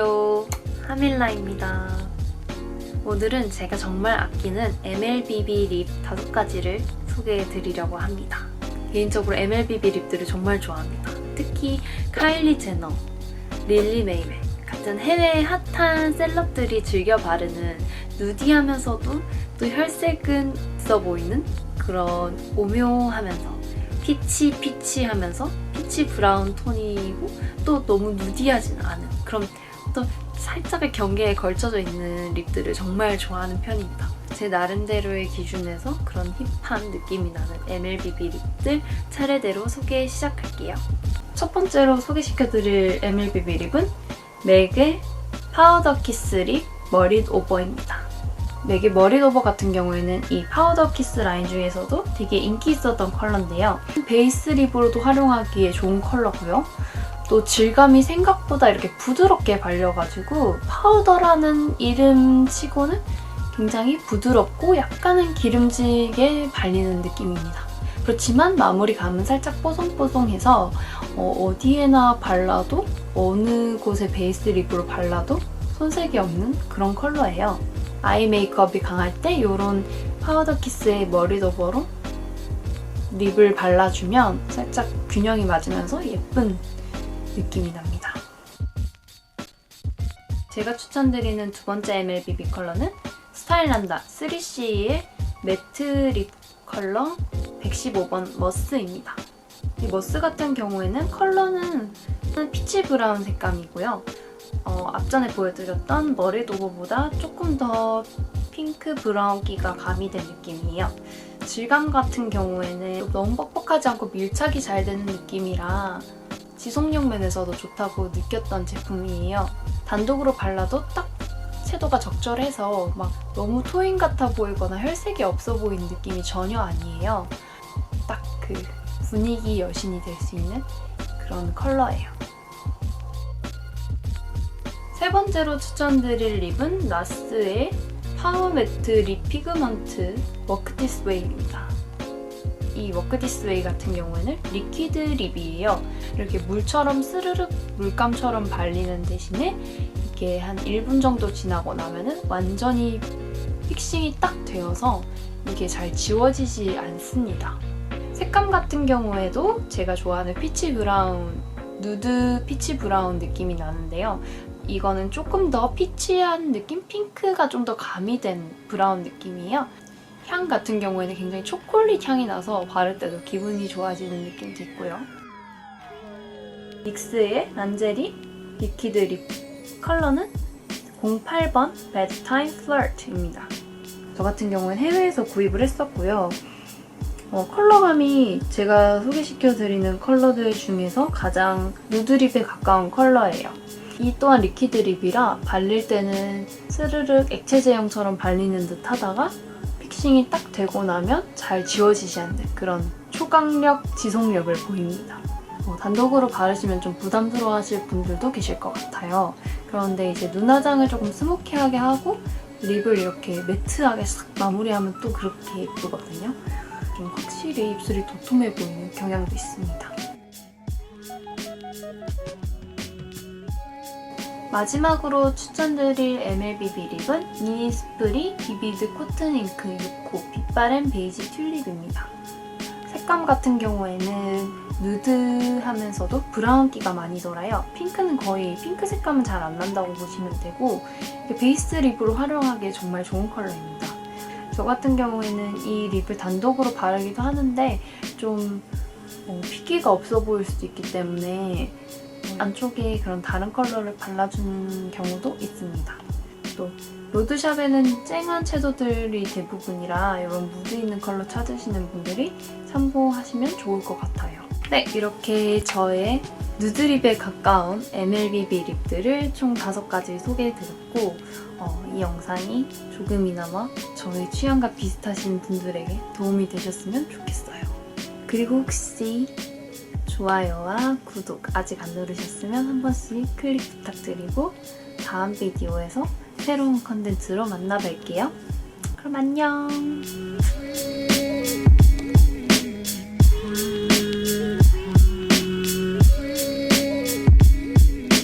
안녕하세요, 하밀라입니다. 오늘은 제가 정말 아끼는 MLBB 립 5가지를 소개해드리려고 합니다. 개인적으로 MLBB 립들을 정말 좋아합니다. 특히 카일리 제너, 릴리 메이웨 같은 해외 핫한 셀럽들이 즐겨 바르는 누디하면서도 또 혈색은 있어 보이는 그런 오묘하면서 피치하면서 피치 브라운 톤이고 또 너무 누디하진 않은 그런 또 살짝의 경계에 걸쳐져 있는 립들을 정말 좋아하는 편입니다. 제 나름대로의 기준에서 그런 힙한 느낌이 나는 MLBB 립들 차례대로 소개 시작할게요. 첫 번째로 소개시켜드릴 MLBB 립은 맥의 파우더 키스 립 머릿 오버입니다. 맥의 머릿 오버 같은 경우에는 이 파우더 키스 라인 중에서도 되게 인기 있었던 컬러인데요. 베이스 립으로도 활용하기에 좋은 컬러고요. 또 질감이 생각보다 이렇게 부드럽게 발려가지고 파우더라는 이름 치고는 굉장히 부드럽고 약간은 기름지게 발리는 느낌입니다. 그렇지만 마무리감은 살짝 뽀송뽀송해서 어디에나 발라도 어느 곳에 베이스 립으로 발라도 손색이 없는 그런 컬러예요. 아이 메이크업이 강할 때 이런 파우더 키스의 머릿 오버로 립을 발라주면 살짝 균형이 맞으면서 예쁜 느낌이 납니다. 제가 추천드리는 두 번째 MLBB 컬러는 스타일난다 3CE의 매트 립 컬러 115번 머스입니다. 이 머스 같은 경우에는 컬러는 피치 브라운 색감이고요. 앞전에 보여드렸던 머릿 오버보다 조금 더 핑크 브라운기가 가미된 느낌이에요. 질감 같은 경우에는 너무 뻑뻑하지 않고 밀착이 잘 되는 느낌이라 지속력 면에서도 좋다고 느꼈던 제품이에요. 단독으로 발라도 딱 채도가 적절해서 막 너무 토인 같아 보이거나 혈색이 없어 보이는 느낌이 전혀 아니에요. 딱 그 분위기 여신이 될 수 있는 그런 컬러예요. 세 번째로 추천드릴 립은 나스의 파워 매트 립 피그먼트 워크 디스 웨이입니다. 이 워크 디스 웨이 같은 경우에는 리퀴드 립이에요. 이렇게 물처럼 스르륵 물감처럼 발리는 대신에 이게 한 1분 정도 지나고 나면은 완전히 픽싱이 딱 되어서 이게 잘 지워지지 않습니다. 색감 같은 경우에도 제가 좋아하는 피치 브라운, 누드 피치 브라운 느낌이 나는데요. 이거는 조금 더 피치한 느낌? 핑크가 좀 더 가미된 브라운 느낌이에요. 향 같은 경우에는 굉장히 초콜릿 향이 나서 바를 때도 기분이 좋아지는 느낌도 있고요. 닉스의 란제리 리퀴드 립 컬러는 08번 Bedtime Flirt입니다. 저 같은 경우는 해외에서 구입을 했었고요. 컬러감이 제가 소개시켜드리는 컬러들 중에서 가장 누드립에 가까운 컬러예요. 이 또한 리퀴드 립이라 발릴 때는 스르륵 액체 제형처럼 발리는 듯 하다가 픽싱이 딱 되고 나면 잘 지워지지 않는 그런 초강력 지속력을 보입니다. 단독으로 바르시면 좀 부담스러워 하실 분들도 계실 것 같아요. 그런데 이제 눈화장을 조금 스모키하게 하고 립을 이렇게 매트하게 싹 마무리하면 또 그렇게 예쁘거든요. 좀 확실히 입술이 도톰해 보이는 경향도 있습니다. 마지막으로 추천드릴 MLBB 립은 이니스프리 비비드 코튼 잉크 6호 빛바랜 베이지 튤립입니다. 색감 같은 경우에는 누드하면서도 브라운기가 많이 돌아요. 핑크는 거의 핑크 색감은 잘 안 난다고 보시면 되고 베이스 립으로 활용하기에 정말 좋은 컬러입니다. 저 같은 경우에는 이 립을 단독으로 바르기도 하는데 좀 핏기가 없어 보일 수도 있기 때문에 안쪽에 그런 다른 컬러를 발라주는 경우도 있습니다. 또 로드샵에는 쨍한 채도들이 대부분이라 이런 무드 있는 컬러 찾으시는 분들이 참고하시면 좋을 것 같아요. 네, 이렇게 저의 누드립에 가까운 MLBB 립들을 총 5가지 소개해드렸고 이 영상이 조금이나마 저의 취향과 비슷하신 분들에게 도움이 되셨으면 좋겠어요. 그리고 혹시 좋아요와 구독 아직 안 누르셨으면 한 번씩 클릭 부탁드리고 다음 비디오에서 새로운 컨텐츠로 만나 뵐게요. 그럼 안녕!